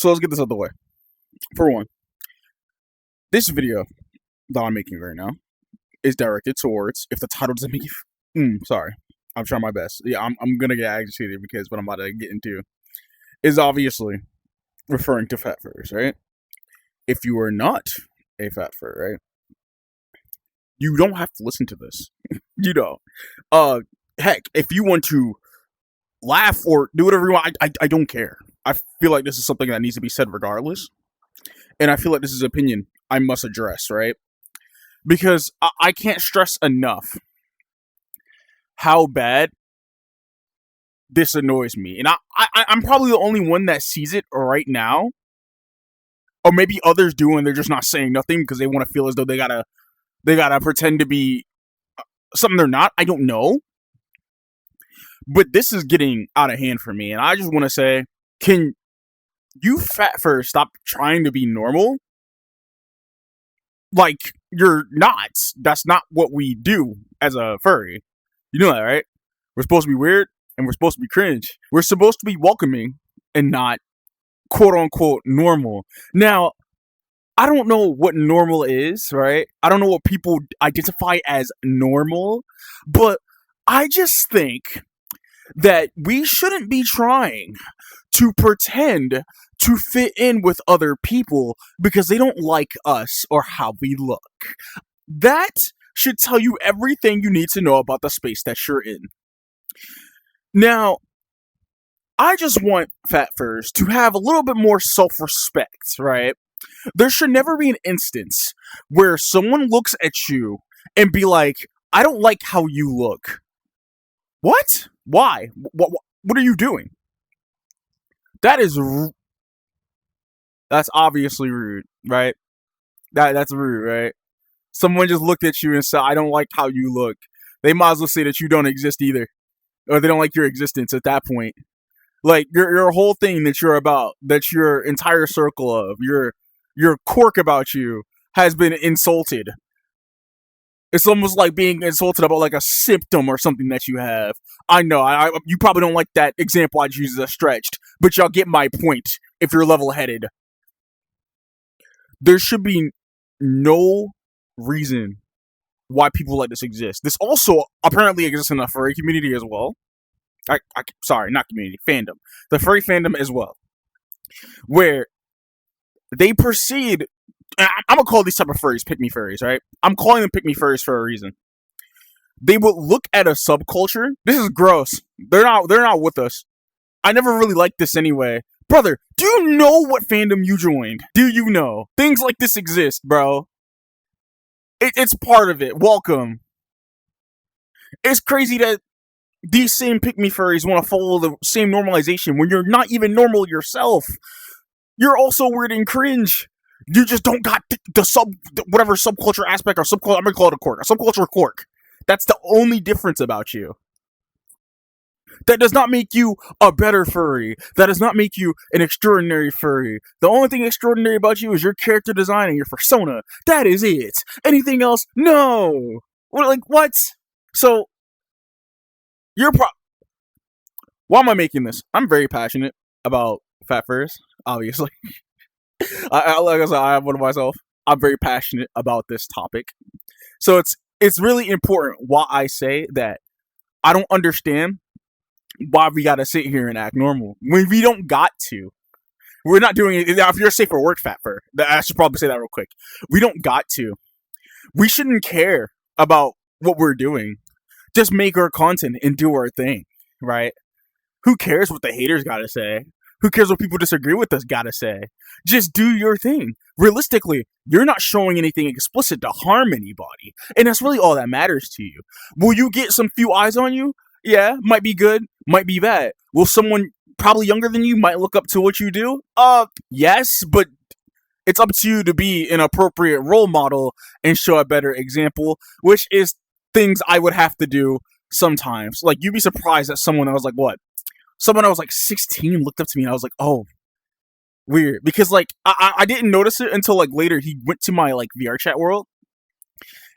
So let's get this out of the way. For one, this video that I'm making right now is directed towards, if the title doesn't make you, sorry, I'm trying my best. Yeah, I'm gonna get agitated because what I'm about to get into is obviously referring to fat furries, right? If you are not a fat fur, right, you don't have to listen to this. You know, heck, if you want to laugh or do whatever you want, I don't care. I feel like this is something that needs to be said regardless, and I feel like this is an opinion I must address, right? Because I can't stress enough how bad this annoys me, and I'm probably the only one that sees it right now, or maybe others do, and they're just not saying nothing because they want to feel as though they gotta pretend to be something they're not. I don't know, but this is getting out of hand for me, and I just want to say, can you fat furs stop trying to be normal? Like, you're not. That's not what we do as a furry. You know that, right? We're supposed to be weird, and we're supposed to be cringe. We're supposed to be welcoming and not quote-unquote normal. Now, I don't know what normal is, right? I don't know what people identify as normal, but I just think that we shouldn't be trying to pretend to fit in with other people because they don't like us or how we look. That should tell you everything you need to know about the space that you're in. Now, I just want fat furs to have a little bit more self-respect, right? There should never be an instance where someone looks at you and be like, I don't like how you look. What? Why? What are you doing? That's obviously rude, right? That's rude, right? Someone just looked at you and said, I don't like how you look. They might as well say that you don't exist either. Or they don't like your existence at that point. Like, your whole thing that you're about, that your entire circle of, your quirk about you has been insulted. It's almost like being insulted about like a symptom or something that you have. I know, you probably don't like that example I use as stretched, but y'all get my point if you're level-headed. There should be no reason why people like this exist. This also apparently exists in the furry community as well. Sorry, not community, fandom. The furry fandom as well. Where they proceed, I'm gonna call these type of furries pick-me furries, right? I'm calling them pick-me furries for a reason. They will look at a subculture. This is gross. They're not with us. I never really liked this anyway. Brother, do you know what fandom you joined? Do you know? Things like this exist, bro. It's part of it. Welcome. It's crazy that these same pick-me furries want to follow the same normalization when you're not even normal yourself. You're also weird and cringe. You just don't got whatever subculture aspect or subculture, I'm gonna call it a quirk. A subculture quirk. That's the only difference about you. That does not make you a better furry. That does not make you an extraordinary furry. The only thing extraordinary about you is your character design and your persona. That is it. Anything else? No. Like, what? So, why am I making this? I'm very passionate about fat furs, obviously. Like I said, I have one of myself. I'm very passionate about this topic. So it's really important why I say that I don't understand why we gotta sit here and act normal when we don't got to. We're not doing it. If you're safe for work, fat fur, I should probably say that real quick. We don't got to. We shouldn't care about what we're doing. Just make our content and do our thing, right? Who cares what the haters gotta say? Who cares what people disagree with us gotta say? Just do your thing. Realistically, you're not showing anything explicit to harm anybody. And that's really all that matters to you. Will you get some few eyes on you? Yeah, might be good, might be bad. Will someone probably younger than you might look up to what you do? Yes, but it's up to you to be an appropriate role model and show a better example, which is things I would have to do sometimes. Like, you'd be surprised that someone that was like, what? Someone that was like 16 looked up to me and I was like, oh, weird. Because like, I didn't notice it until like later. He went to my like VR chat world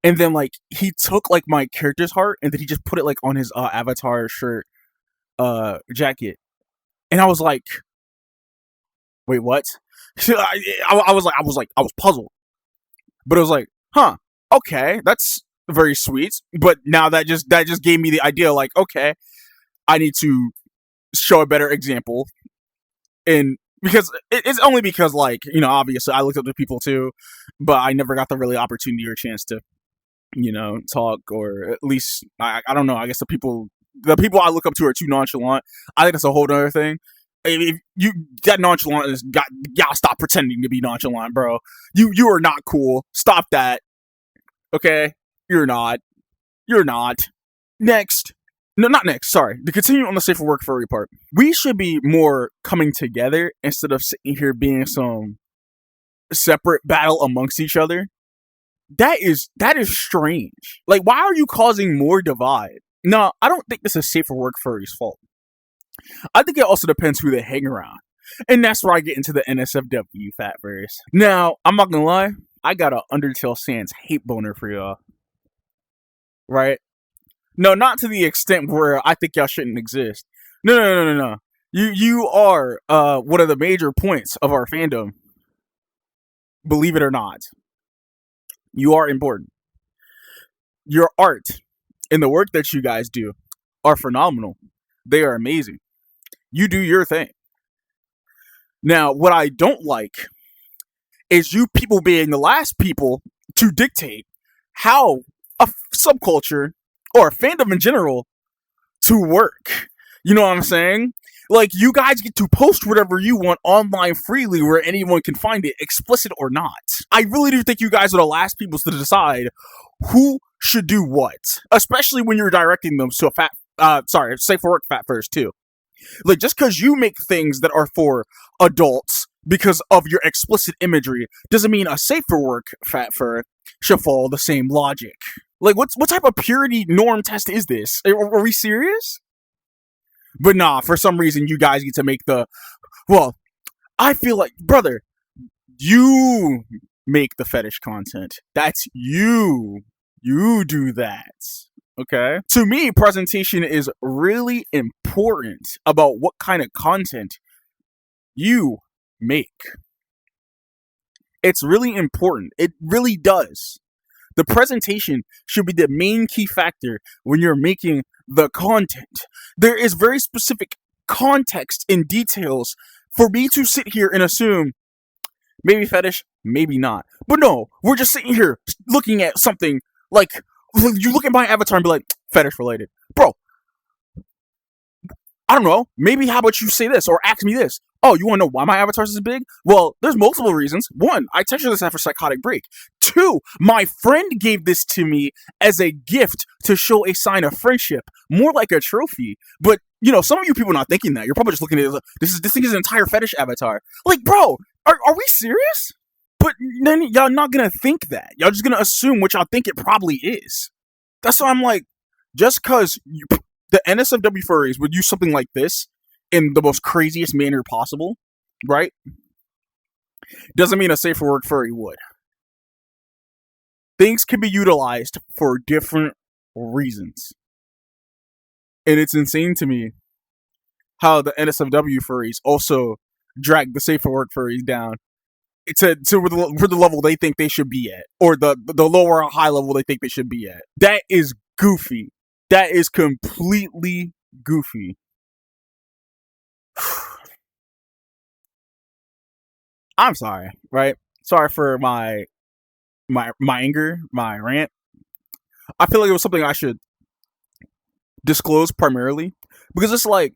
and then like he took like my character's heart and then he just put it like on his avatar shirt jacket. And I was like, Wait, what? I was puzzled, but it was like, huh, okay, that's very sweet. But now that just gave me the idea, like, okay, I need to show a better example, and because it's only because, like, obviously I looked up to people too, but I never got the really opportunity or chance to talk, or at least I don't know. I guess the people I look up to are too nonchalant. I think that's a whole other thing. If you that nonchalant is gotta stop pretending to be nonchalant, bro. You are not cool. Stop that. Okay, you're not. You're not. Next. No, not next. Sorry. To continue on the safer work furry part, we should be more coming together instead of sitting here being some separate battle amongst each other. That is strange. Like, why are you causing more divide? No, I don't think this is safer work furry's fault. I think it also depends who they hang around. And that's where I get into the NSFW fat furries. Now, I'm not gonna lie, I got a Undertale Sans hate boner for y'all. Right? No, not to the extent where I think y'all shouldn't exist. No. You are one of the major points of our fandom. Believe it or not. You are important. Your art and the work that you guys do are phenomenal. They are amazing. You do your thing. Now, what I don't like is you people being the last people to dictate how a subculture or a fandom in general to work. You know what I'm saying? Like, you guys get to post whatever you want online freely where anyone can find it, explicit or not. I really do think you guys are the last people to decide who should do what, especially when you're directing them to a safe for work fat first too. Like, just because you make things that are for adults because of your explicit imagery doesn't mean a safer work fat fur should follow the same logic. Like, what type of purity norm test is this? Are we serious? But nah, for some reason you guys get to make well, I feel like, brother, you make the fetish content. That's you. You do that. Okay? To me, presentation is really important about what kind of content you make. It's really important. It really does. The presentation should be the main key factor when you're making the content. There is very specific context and details for me to sit here and assume maybe fetish, maybe not. But no, we're just sitting here looking at something like, you look at my avatar and be like, fetish related. Bro, I don't know. Maybe how about you say this or ask me this? Oh, you want to know why my avatar is big? Well, there's multiple reasons. One, I texted this after Psychotic Break. Two, my friend gave this to me as a gift to show a sign of friendship, more like a trophy. But, some of you people are not thinking that. You're probably just looking at it, this thing is an entire fetish avatar. Like, bro, are we serious? But then y'all not gonna think that. Y'all just gonna assume what y'all think it probably is. That's why I'm like, just because the NSFW furries would use something like this in the most craziest manner possible, right? Doesn't mean a safer work furry would. Things can be utilized for different reasons. And it's insane to me how the NSFW furries also drag the safer work furries down to the level they think they should be at, or the lower or high level they think they should be at. That is goofy. That is completely goofy. I'm sorry, right? Sorry for my anger, my rant. I feel like it was something I should disclose primarily because it's like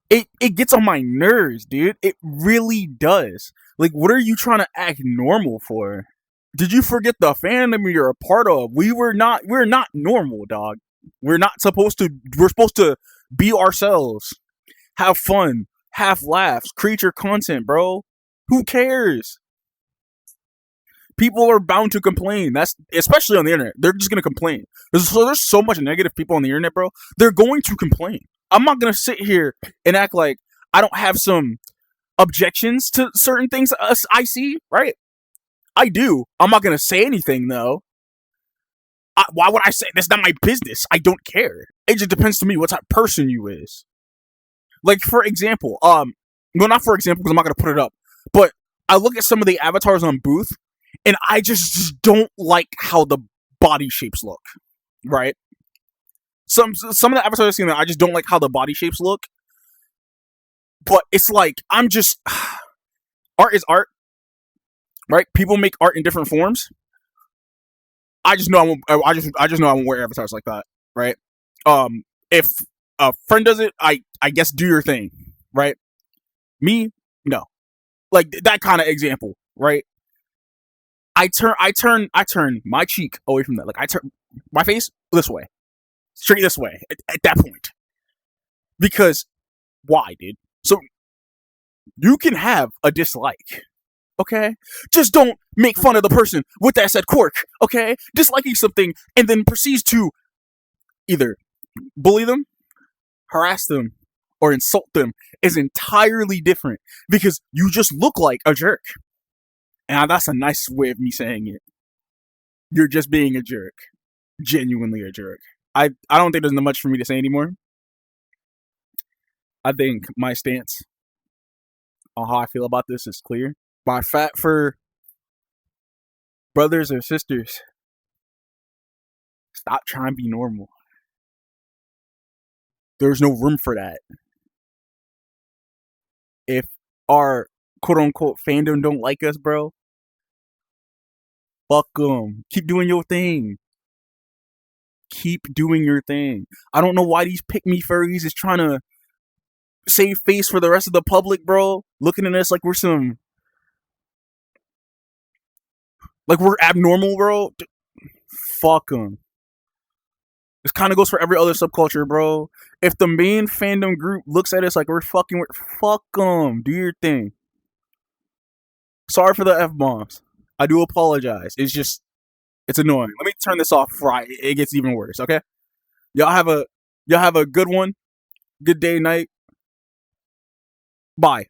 it gets on my nerves, dude. It really does. Like, what are you trying to act normal for? Did you forget the fandom you're a part of? We're not normal, dog. We're supposed to be ourselves. Have fun, have laughs, create your content, bro. Who cares? People are bound to complain. That's especially on the internet. They're just gonna complain. There's so much negative people on the internet, bro. They're going to complain. I'm not gonna sit here and act like I don't have some objections to certain things I see, right? I do. I'm not gonna say anything though. Why would I say? That's not my business. I don't care. It just depends to me what type of person you is. Like, for example, well, not for example, because I'm not gonna put it up, but I look at some of the avatars on Booth, and I just don't like how the body shapes look. Right? Some of the avatars I've seen, I just don't like how the body shapes look. But it's like I'm just art is art, right? People make art in different forms. I just know I won't. I just know I won't wear avatars like that, right? If a friend does it, I guess do your thing, right? Me, no, like that kind of example, right? I turn my cheek away from that. Like I turn my face this way, straight this way at that point, because why, dude? So you can have a dislike, okay? Just don't make fun of the person with that said quirk, okay? Disliking something and then proceeds to either bully them, harass them, or insult them is entirely different because you just look like a jerk. And that's a nice way of me saying it. You're just being a jerk. Genuinely a jerk. I don't think there's much for me to say anymore. I think my stance on how I feel about this is clear. My fat fur brothers or sisters, stop trying to be normal. There's no room for that. If our quote unquote fandom don't like us, bro, fuck them. Keep doing your thing. Keep doing your thing. I don't know why these pick me furries is trying to save face for the rest of the public, bro. Looking at us like we're some, like we're abnormal, bro. Fuck them. This kind of goes for every other subculture, bro. If the main fandom group looks at us like we're fucking, fuck them. Do your thing. Sorry for the F-bombs. I do apologize. It's just, it's annoying. Let me turn this off before it gets even worse, okay? Y'all have a good one. Good day, night. Bye.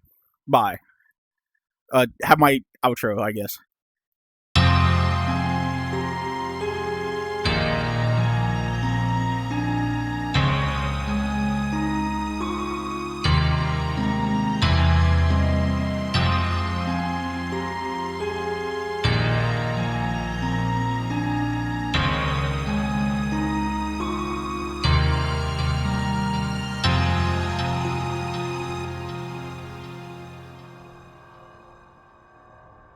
Bye. Have my outro, I guess.